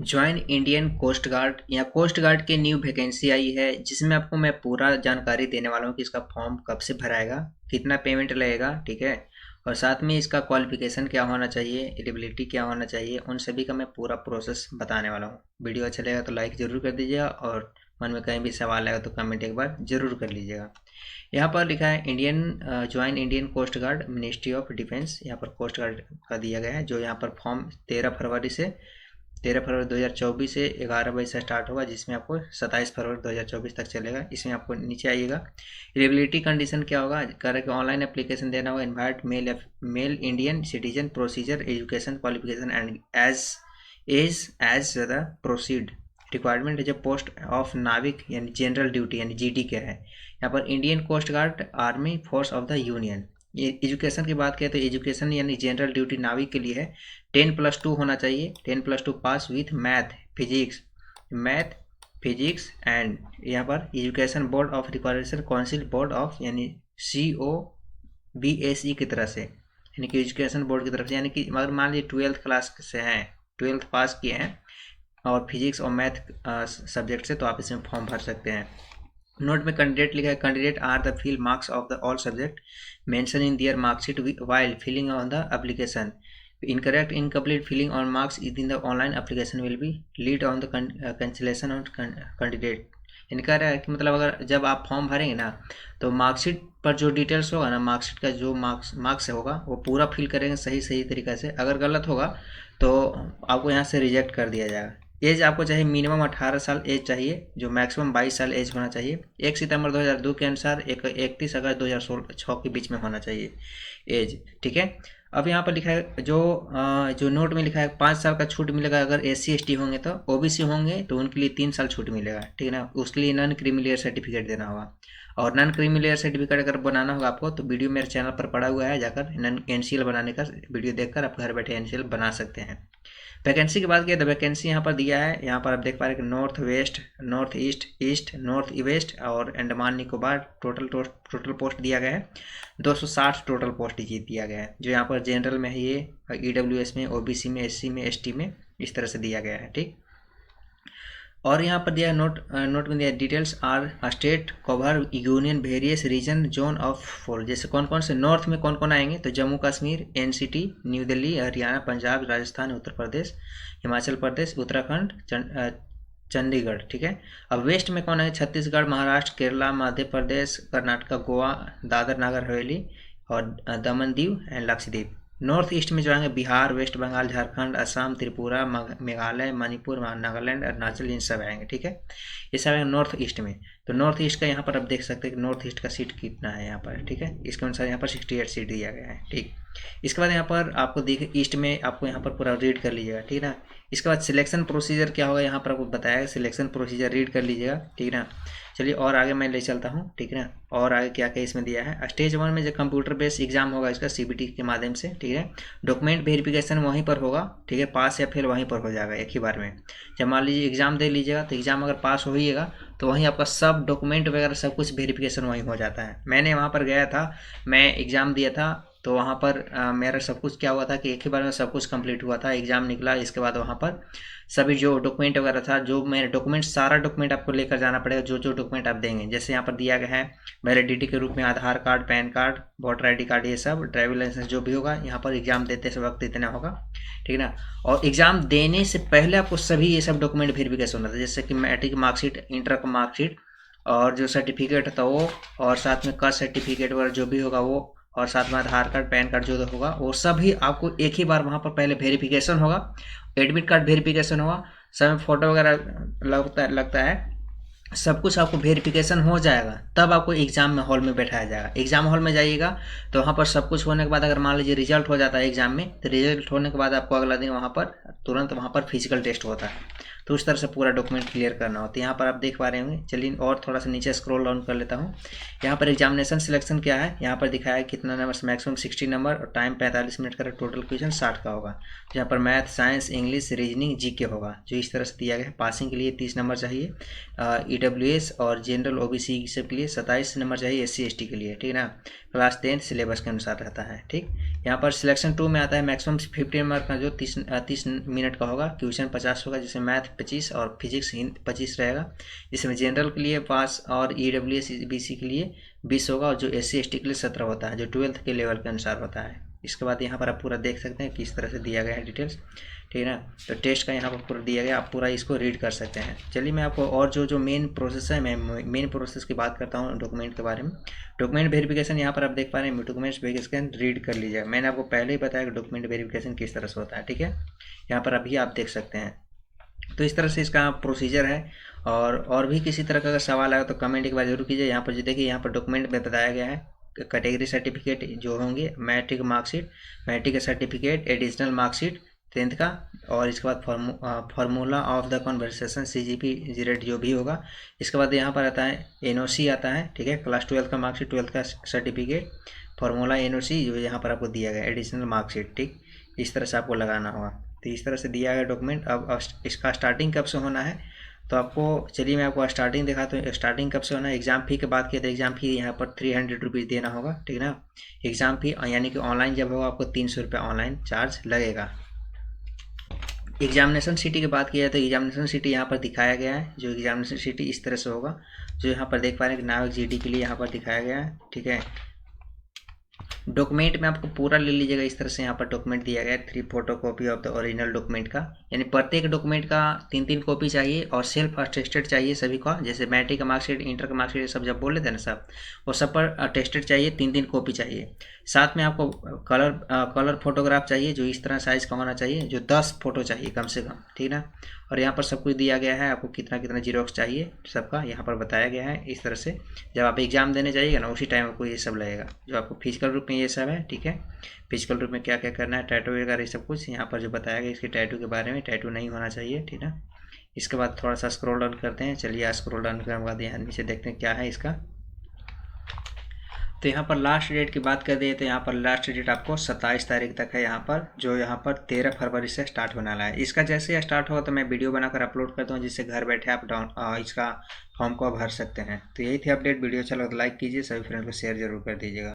Join Indian coast guard या coast guard की new vacancy आई है, जिसमें आपको मैं पूरा जानकारी देने वाला हूँ कि इसका फॉर्म कब से भराएगा, कितना पेमेंट लगेगा, ठीक है। और साथ में इसका क्वालिफिकेशन क्या होना चाहिए, एलिजिबिलिटी क्या होना चाहिए, उन सभी का मैं पूरा प्रोसेस बताने वाला हूँ। वीडियो अच्छा लगेगा तो लाइक ज़रूर कर दीजिएगा, और मन में कहीं भी सवाल आएगा तो कमेंट एक बार ज़रूर कर लीजिएगा। यहाँ पर लिखा है Indian join Indian coast guard ministry of defence, यहाँ पर कोस्ट गार्ड का दिया गया है। जो यहाँ पर फॉर्म 13 फरवरी 2024 से 11 बजे से स्टार्ट होगा, जिसमें आपको 27 फरवरी 2024 तक चलेगा। इसमें आपको नीचे आइएगा, एलिजिबिलिटी कंडीशन क्या होगा, कर ऑनलाइन एप्लीकेशन देना होगा। Invite male Indian citizen, procedure education qualification and age the proceed. Requirement है जो पोस्ट ऑफ नाविक यानी जनरल ड्यूटी यानी जीडी क्या है। यहाँ पर Indian coast guard army force of the union. ये एजुकेशन की बात करें तो एजुकेशन यानी जनरल ड्यूटी नाविक के लिए है 10+2 होना चाहिए। 10+2 pass with math physics and यहाँ पर education board of recordation council board of यानी COBSE की तरफ से, यानी कि एजुकेशन बोर्ड की तरफ से, यानी कि अगर मान लीजिए 12th क्लास से हैं, 12th पास किए हैं और फिजिक्स और मैथ सब्जेक्ट से, तो आप इसमें फॉर्म भर सकते हैं। नोट में कैंडिडेट लिखा है, candidate are the fill marks of the all subject mention in their marksheet while filling on the application. Incorrect incomplete filling on marks in the online application will be lead on the cancellation on candidate. इनका रहा है कि मतलब अगर जब आप form भरेंगे ना, तो मार्कशीट पर जो डिटेल्स होगा ना, मार्कशीट का जो मार्क्स होगा वो पूरा फिल करेंगे सही सही तरीक़े से। अगर गलत होगा तो आपको यहाँ से रिजेक्ट कर दिया जाएगा। एज आपको चाहिए मिनिमम 18 साल एज चाहिए, जो मैक्सिमम 22 साल एज होना चाहिए। 1 सितंबर 2002 के अनुसार 31 अगस्त 2006 के बीच में होना चाहिए एज, ठीक है। अब यहाँ पर लिखा है जो नोट में लिखा है 5 साल का छूट मिलेगा अगर SC ST होंगे, तो OBC होंगे तो उनके लिए 3 साल छूट मिलेगा, ठीक है ना। उसके लिए नॉन क्रीमी सर्टिफिकेट देना होगा, और नॉन क्रीमी सर्टिफिकेट अगर बनाना होगा आपको तो वीडियो मेरे चैनल पर पड़ा हुआ है, जाकर NCL बनाने का वीडियो देखकर आप घर बैठे NCL बना सकते हैं। वैकेंसी की बात करें तो वैकेंसी यहाँ पर दिया है, यहाँ पर आप देख पा रहे हैं कि north west, north east, east, north west और अंडमान निकोबार टोटल पोस्ट दिया गया है। 260 टोटल पोस्ट दिया गया है, जो यहाँ पर जनरल में है, ये EWS में, OBC में, SC में, ST में, इस तरह से दिया गया है, ठीक। और यहाँ पर दिया नोट में दिया details are state cover union various region zone of for, जैसे कौन कौन से नॉर्थ में कौन कौन आएंगे, तो जम्मू कश्मीर, NCT, न्यू दिल्ली, हरियाणा, पंजाब, राजस्थान, उत्तर प्रदेश, हिमाचल प्रदेश, उत्तराखंड, चंडीगढ़, ठीक है। अब वेस्ट में कौन है, छत्तीसगढ़, महाराष्ट्र, केरला, मध्य प्रदेश, कर्नाटक, गोवा, दादर नगर हवेली और Daman Diu and Lakshadweep. North east में जो आएंगे बिहार, वेस्ट बंगाल, झारखंड, असम, त्रिपुरा, मेघालय, मणिपुर, नागालैंड, अरुणाचल, इन सब आएंगे, ठीक है। ये सब आएंगे नॉर्थ ईस्ट में। तो नॉर्थ ईस्ट का यहाँ पर आप देख सकते हैं कि नॉर्थ ईस्ट का सीट कितना है यहाँ पर, ठीक है। इसके अनुसार यहाँ पर 68 सीट दिया गया है, ठीक। इसके बाद यहाँ पर आपको देख ईस्ट में आपको यहाँ पर पूरा रीड कर लीजिएगा, ठीक है ना। इसके बाद सिलेक्शन प्रोसीजर क्या होगा यहाँ पर आपको बताया, सिलेक्शन प्रोसीजर रीड कर लीजिएगा, ठीक है ना। चलिए और आगे मैं ले चलता हूँ, ठीक है ना। और आगे क्या क्या इसमें दिया है, स्टेज 1 में जो कंप्यूटर बेस्ड एग्जाम होगा इसका CBT के माध्यम से, ठीक है। डॉक्यूमेंट वेरिफिकेशन वहीं पर होगा, ठीक है, पास या फेल वहीं पर हो जाएगा एक ही बार में। जब मान लीजिए एग्जाम दे लीजिएगा तो एग्जाम अगर पास होइएगा तो वहीं आपका सब डॉक्यूमेंट वगैरह सब कुछ वेरिफिकेशन वहीं हो जाता है। मैंने वहाँ पर गया था, मैं एग्ज़ाम दिया था, तो वहाँ पर मेरा सब कुछ क्या हुआ था कि एक ही बार में सब कुछ कंप्लीट हुआ था, एग्ज़ाम निकला। इसके बाद वहाँ पर सभी जो डॉक्यूमेंट वगैरह था, जो मेरे डॉक्यूमेंट, सारा डॉक्यूमेंट आपको लेकर जाना पड़ेगा, जो जो डॉक्यूमेंट आप देंगे। जैसे यहाँ पर दिया गया है वैलिडिटी के रूप में Aadhaar card, PAN card, voter ID card, ये सब, ड्राइविंग लाइसेंस जो भी होगा यहाँ पर एग्जाम देते से वक्त इतना होगा, ठीक है ना। और एग्जाम देने से पहले आपको सभी ये सब डॉक्यूमेंट वेरिफिकेशन होना था, जैसे कि मैट्रिक मार्कशीट, इंटर का मार्कशीट और जो सर्टिफिकेट था वो, और साथ में कास्ट सर्टिफिकेट वगैरह जो भी होगा वो, और साथ में आधार कार्ड, पैन कार्ड जो होगा वो सभी आपको एक ही बार वहाँ पर पहले वेरिफिकेशन होगा। एडमिट कार्ड वेरिफिकेशन होगा, सब में फोटो वगैरह लगता है, सब कुछ आपको वेरिफिकेशन हो जाएगा, तब आपको एग्जाम में हॉल में बैठाया जाएगा। एग्जाम हॉल में जाइएगा तो वहाँ पर सब कुछ होने के बाद अगर मान लीजिए रिजल्ट हो जाता है एग्जाम में, तो रिजल्ट होने के बाद आपको अगला दिन वहाँ पर तुरंत वहाँ पर फिजिकल टेस्ट होता है। तो उस तरह से पूरा डॉक्यूमेंट क्लियर करना होता है। यहाँ पर आप देख पा रहे होंगे। चलिए और थोड़ा सा नीचे स्क्रॉल डाउन कर लेता हूँ। यहाँ पर एग्जामिनेशन सिलेक्शन क्या है, यहाँ पर दिखाया है कितना नंबर, मैक्सिमम 60 नंबर और टाइम 45 मिनट का, टोटल क्वेश्चन 60 का होगा। यहाँ पर math, science, English, reasoning, GK होगा, जो इस तरह से दिया गया है। पासिंग के लिए 30 नंबर चाहिए, EWS और जनरल OBC सब के लिए 27 नंबर चाहिए, SC ST के लिए, ठीक है ना। क्लास 10 सिलेबस के अनुसार रहता है, ठीक। यहाँ पर सिलेक्शन 2 में आता है मैक्सिमम 50 नंबर का, जो 30 मिनट का होगा, क्वेश्चन 50 होगा, जिसमें मैथ 25 और फिजिक्स 25 रहेगा। इसमें जनरल के लिए पास और EWS BC के लिए 20 होगा, और जो SC ST के लिए 17 होता है, जो 12th के लेवल के अनुसार होता है। इसके बाद यहाँ पर आप पूरा देख सकते हैं किस तरह से दिया गया है डिटेल्स, ठीक है ना। तो टेस्ट का यहाँ पर पूरा दिया गया, आप पूरा इसको रीड कर सकते हैं। चलिए मैं आपको और जो मेन प्रोसेस है, मैं मेन प्रोसेस की बात करता हूँ डॉक्यूमेंट के बारे में। डॉक्यूमेंट वेरिफिकेशन यहाँ पर आप देख पा रहे हैं, डॉक्यूमेंट्स वेरिफिकेशन रीड कर लीजिएगा। मैंने आपको पहले ही बताया कि डॉक्यूमेंट वेरिफिकेशन किस तरह से होता है, ठीक है। यहाँ पर अभी आप देख सकते हैं। तो इस तरह से इसका प्रोसीजर है। और भी किसी तरह का अगर सवाल आएगा तो कमेंट एक बार जरूर कीजिए। यहाँ पर जो देखिए, यहाँ पर डॉक्यूमेंट में बताया गया है कैटेगरी सर्टिफिकेट जो होंगे, मैट्रिक मार्कशीट, मैट्रिक का सर्टिफिकेट, एडिशनल मार्कशीट 10th का, और इसके बाद formula of the conversation CGP rate जो भी होगा। इसके बाद यहाँ पर आता है NOC आता है, ठीक है, क्लास 12 का मार्कशीट, 12th का सर्टिफिकेट, फार्मूला NOC जो यहाँ पर आपको दिया गया, एडिशनल मार्कशीट, ठीक, इस तरह से आपको लगाना होगा। तो इस तरह से दिया गया डॉक्यूमेंट। अब इसका स्टार्टिंग कब से होना है, तो आपको चलिए मैं आपको स्टार्टिंग दिखाता हूँ। स्टार्टिंग कब से होना है, एग्जाम फी की बात किया तो एग्जाम फी यहाँ पर 300 रुपीज़ देना होगा, ठीक है ना। एग्जाम फी यानी कि ऑनलाइन जब होगा आपको 300 रुपये ऑनलाइन चार्ज लगेगा। एग्जामिनेशन सिटी की बात किया है तो एग्जामिनेशन सिटी यहाँ पर दिखाया गया है। जो एग्जामिनेशन सिटी इस तरह से होगा, जो यहाँ पर देख पा रहे हैं कि नाविक GD के लिए यहाँ पर दिखाया गया है, ठीक है। डॉक्यूमेंट में आपको पूरा ले लीजिएगा। इस तरह से यहाँ पर डॉक्यूमेंट दिया गया है, 3 photocopy of the original document का, यानी प्रत्येक डॉक्यूमेंट का 3 कॉपी चाहिए, और सेल्फ अटेस्टेड चाहिए सभी का। जैसे मैट्रिक का मार्कशीट, इंटर का मार्कशीट सब जब बोल लेते हैं ना सब, वो सब पर अटेस्टेड चाहिए, 3 कॉपी चाहिए। साथ में आपको कलर फोटोग्राफ चाहिए, जो इस तरह साइज का होना चाहिए, जो 10 फोटो चाहिए कम से कम, ठीक ना। और यहाँ पर सब कुछ दिया गया है, आपको कितना कितना जीरोक्स चाहिए सबका यहाँ पर बताया गया है। इस तरह से जब आप एग्जाम देने जाइएगा ना, उसी टाइम आपको ये सब लगेगा। जो आपको फिजिकल रूप में ये सब है, ठीक है, फिजिकल रूप में क्या क्या करना है, टैटू वगैरह सब कुछ यहाँ पर जो बताया गया। इसके टैटू के बारे में, टैटू नहीं होना चाहिए, ठीक है। इसके बाद थोड़ा सा स्क्रॉल डाउन करते हैं। चलिए स्क्रॉल डाउन करने के बाद यहाँ नीचे देखते हैं क्या है इसका। तो यहाँ पर लास्ट डेट की बात कर दें तो यहाँ पर लास्ट डेट आपको 27 तारीख तक है यहाँ पर, जो यहाँ पर 13 फरवरी से स्टार्ट होने वाला है। इसका जैसे स्टार्ट होगा तो मैं वीडियो बनाकर अपलोड करता हूँ, जिससे घर बैठे आप इसका फॉर्म को भर सकते हैं। तो यही थी अपडेट। वीडियो अच्छा लगा तो लाइक कीजिए, सभी फ्रेंड को शेयर जरूर कर दीजिएगा।